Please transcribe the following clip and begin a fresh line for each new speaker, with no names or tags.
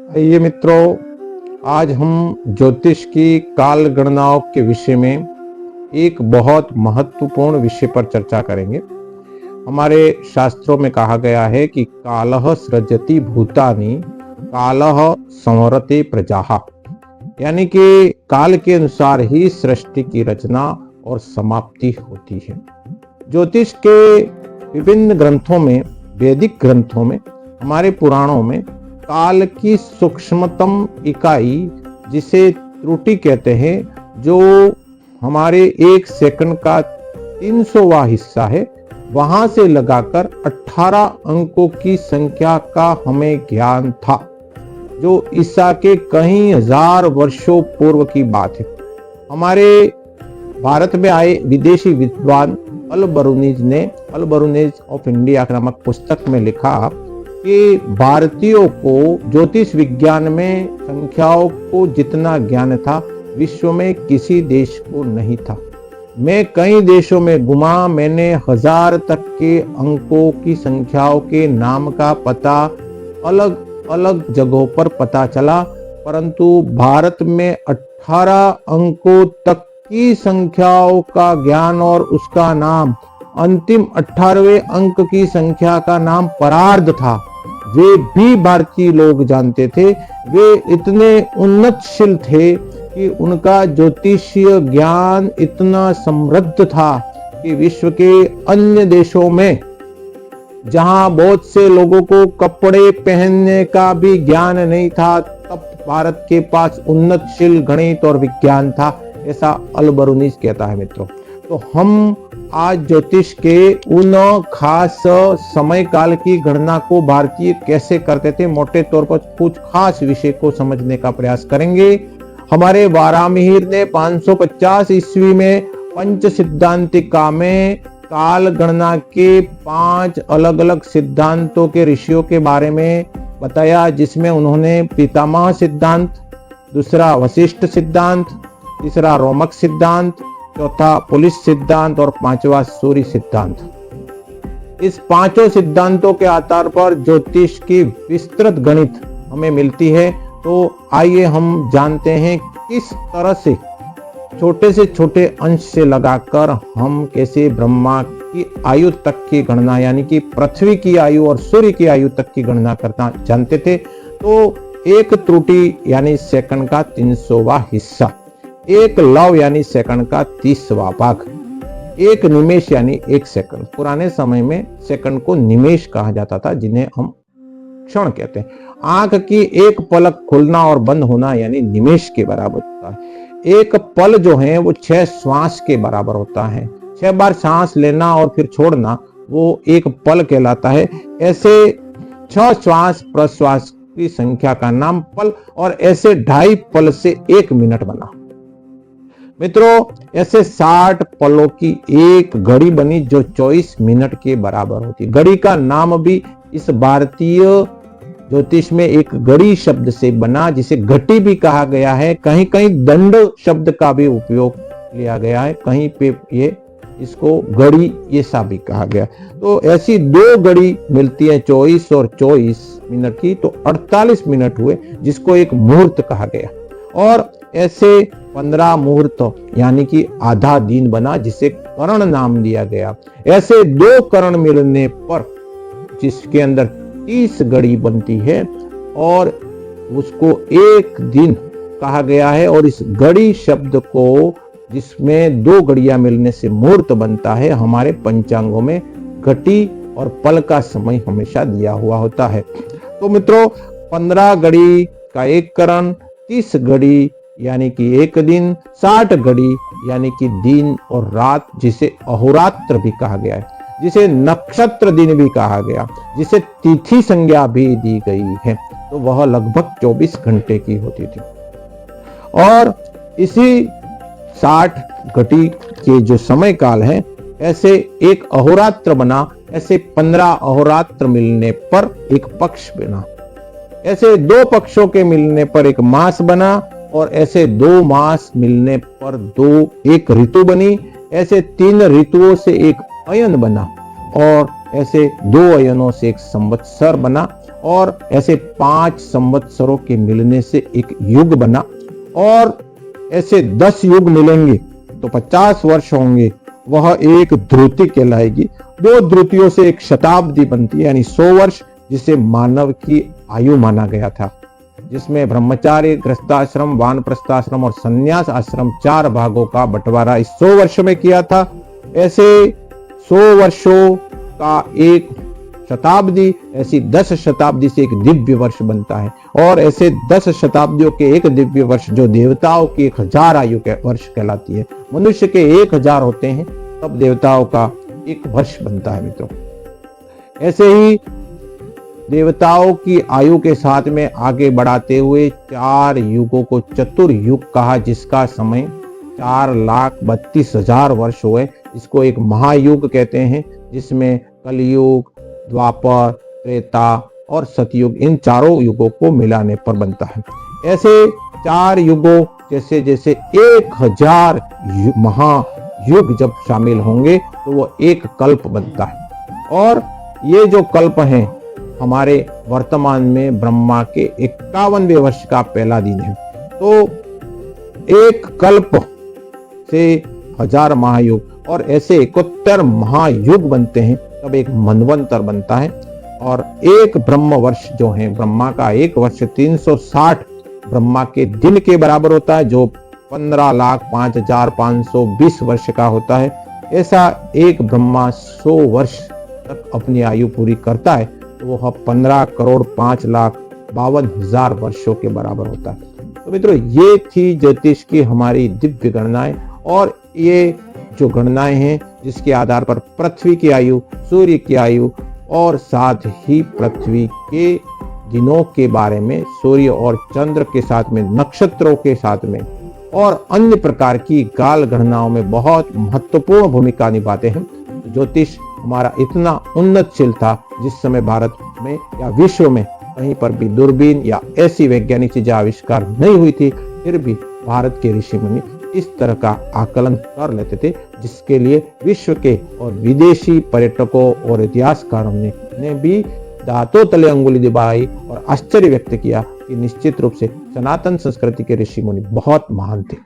आइए मित्रों, आज हम ज्योतिष की काल गणनाओं के विषय में एक बहुत महत्वपूर्ण विषय पर चर्चा करेंगे। हमारे शास्त्रों में कहा गया है कि कालः सृजति भूतानि कालः संवरते प्रजाः, यानी कि काल के अनुसार ही सृष्टि की रचना और समाप्ति होती है। ज्योतिष के विभिन्न ग्रंथों में, वैदिक ग्रंथों में, हमारे पुराणों में काल की सूक्ष्मतम इकाई, जिसे त्रुटि कहते हैं, जो हमारे एक सेकंड का 300वां हिस्सा है, वहां से लगाकर 18 अंकों की संख्या का हमें ज्ञान था, जो ईसा के कई हजार वर्षों पूर्व की बात है। हमारे भारत में आए विदेशी विद्वान अल-बरूनीज ने अल-बरूनीज ऑफ इंडिया नामक पुस्तक में लिखा कि भारतीयों को ज्योतिष विज्ञान में संख्याओं को जितना ज्ञान था, विश्व में किसी देश को नहीं था। मैं कई देशों में घुमा, मैंने 1000 तक के अंकों की संख्याओं के नाम का पता अलग अलग जगहों पर पता चला, परंतु भारत में 18 अंकों तक की संख्याओं का ज्ञान और उसका नाम, अंतिम 18वें अंक की संख्या का नाम परार्ध था, वे भी भारतीय लोग जानते थे। वे इतने उन्नतशील थे कि उनका ज्योतिषीय ज्ञान इतना समृद्ध था कि विश्व के अन्य देशों में, जहां बहुत से लोगों को कपड़े पहनने का भी ज्ञान नहीं था, तब भारत के पास उन्नतशील गणित और विज्ञान था, ऐसा अल-बरूनीज कहता है। मित्रों, तो हम आज ज्योतिष के उन खास समय काल की गणना को भारतीय कैसे करते थे, मोटे तौर पर कुछ खास विषय को समझने का प्रयास करेंगे। हमारे वारामिहिर ने 550 ईस्वी में पंच सिद्धांतिका में काल गणना के 5 अलग अलग सिद्धांतों के ऋषियों के बारे में बताया, जिसमें उन्होंने पितामह सिद्धांत, दूसरा वशिष्ठ सिद्धांत, तीसरा रोमक सिद्धांत, चौथा पुलिस सिद्धांत और 5वां सूर्य सिद्धांत। इस पांचों सिद्धांतों के आधार पर ज्योतिष की विस्तृत गणित हमें मिलती है। तो आइए हम जानते हैं किस तरह से छोटे से छोटे अंश से लगाकर हम कैसे ब्रह्मा की आयु तक की गणना, यानी कि पृथ्वी की आयु और सूर्य की आयु तक की गणना करना जानते थे। तो एक त्रुटि यानी सेकंड का 300वां हिस्सा, एक लव यानी सेकंड का 30वां भाग, एक निमेष यानी 1 सेकंड। पुराने समय में सेकंड को निमेष कहा जाता था, जिन्हें हम क्षण कहते हैं। आंख की एक पलक खुलना और बंद होना यानी निमेष के बराबर होता है। एक पल जो है वो 6 श्वास के बराबर होता है। 6 बार सांस लेना और फिर छोड़ना, वो एक पल कहलाता है। ऐसे 6 श्वास प्रश्वास की संख्या का नाम पल, और ऐसे 2.5 पल से 1 मिनट बना। मित्रों, ऐसे 60 पलों की एक घड़ी बनी, जो 24 मिनट के बराबर होती। घड़ी का नाम भी इस भारतीय ज्योतिष में एक घड़ी शब्द से बना, जिसे घटी भी कहा गया है। कहीं कहीं दंड शब्द का भी उपयोग लिया गया है, कहीं पे ये इसको घड़ी ये सा भी कहा गया। तो ऐसी 2 घड़ी मिलती है 24 और 24 मिनट की, तो 48 मिनट हुए, जिसको एक मुहूर्त कहा गया। और ऐसे 15 मुहूर्त यानी कि आधा दिन बना, जिसे करण नाम दिया गया। ऐसे 2 करण मिलने पर जिसके अंदर 30 घड़ी बनती है, और उसको एक दिन कहा गया है। और इस घड़ी शब्द को, जिसमें 2 घड़ियां मिलने से मुहूर्त बनता है, हमारे पंचांगों में घटी और पल का समय हमेशा दिया हुआ होता है। तो मित्रों, 15 घड़ी का एक करण, 30 घड़ी यानी कि एक दिन, 60 घड़ी यानी कि दिन और रात, जिसे अहोरात्र भी कहा गया है, जिसे नक्षत्र दिन भी कहा गया, जिसे तिथि संज्ञा भी दी गई है। तो वह लगभग 24 घंटे की होती थी। और इसी 60 घटी के जो समय काल है, ऐसे एक अहोरात्र बना। ऐसे 15 अहोरात्र मिलने पर एक पक्ष बना। ऐसे 2 पक्षों के मिलने पर एक मास बना, और ऐसे 2 मास मिलने पर एक ऋतु बनी। ऐसे 3 ऋतुओं से एक अयन बना, और ऐसे 2 अयनों से एक संवत्सर बना। और ऐसे 5 संवत्सरों के मिलने से एक युग बना, और ऐसे 10 युग मिलेंगे तो 50 वर्ष होंगे, वह एक ध्रुति कहलाएगी। 2 ध्रुतियों से एक शताब्दी बनती है, यानी 100 वर्ष, जिसे मानव की आयु माना गया था, जिसमें ब्रह्मचार्य, गृहस्थाश्रम, वानप्रस्थाश्रम और संन्यास आश्रम 4 भागों का बंटवारा इस 100 वर्ष में किया था। ऐसे 100 वर्षों का एक शताब्दी, ऐसी 10 शताब्दी से एक दिव्य वर्ष बनता है, और ऐसे 10 शताब्दियों के एक दिव्य वर्ष जो देवताओं की 1000 आयु के वर्ष कहलाती है। मनुष्य के 1000 होते हैं, तब देवताओं का एक वर्ष बनता है मित्रों। ऐसे ही देवताओं की आयु के साथ में आगे बढ़ाते हुए 4 युगों को चतुर्युग कहा, जिसका समय 4,32,000 वर्ष हुए। इसको एक महायुग कहते हैं, जिसमें कलयुग, द्वापर, त्रेता और सतयुग, इन चारों युगों को मिलाने पर बनता है। ऐसे 4 युगों जैसे जैसे 1000 महायुग जब शामिल होंगे तो वो एक कल्प बनता है। और ये जो कल्प हैं, हमारे वर्तमान में ब्रह्मा के 51वें वर्ष का पहला दिन है। तो एक कल्प से 1000 महायुग और ऐसे 71 महायुग बनते हैं, तब एक मनवंतर बनता है। और एक ब्रह्म वर्ष जो है, ब्रह्मा का एक वर्ष 360 ब्रह्मा के दिन के बराबर होता है, जो 15,05,520 वर्ष का होता है। ऐसा एक ब्रह्मा 100 वर्ष तक अपनी आयु पूरी करता है, तो वह 15,05,52,000 वर्षों के बराबर होता है। तो मित्रों, ये थी ज्योतिष की हमारी दिव्य गणनाएं, और ये जो गणनाएं हैं जिसके आधार पर पृथ्वी की आयु, सूर्य की आयु और साथ ही पृथ्वी के दिनों के बारे में, सूर्य और चंद्र के साथ में, नक्षत्रों के साथ में और अन्य प्रकार की काल गणनाओं में बहुत महत्वपूर्ण भूमिका निभाते हैं। ज्योतिष हमारा इतना उन्नतशील था, जिस समय भारत में या विश्व में कहीं पर भी दूरबीन या ऐसी वैज्ञानिक चीजें आविष्कार नहीं हुई थी, फिर भी भारत के ऋषि मुनि इस तरह का आकलन कर लेते थे, जिसके लिए विश्व के और विदेशी पर्यटकों और इतिहासकारों ने भी दांतों तले अंगुली दबाई और आश्चर्य व्यक्त किया कि निश्चित रूप से सनातन संस्कृति के ऋषि मुनि बहुत महान थे।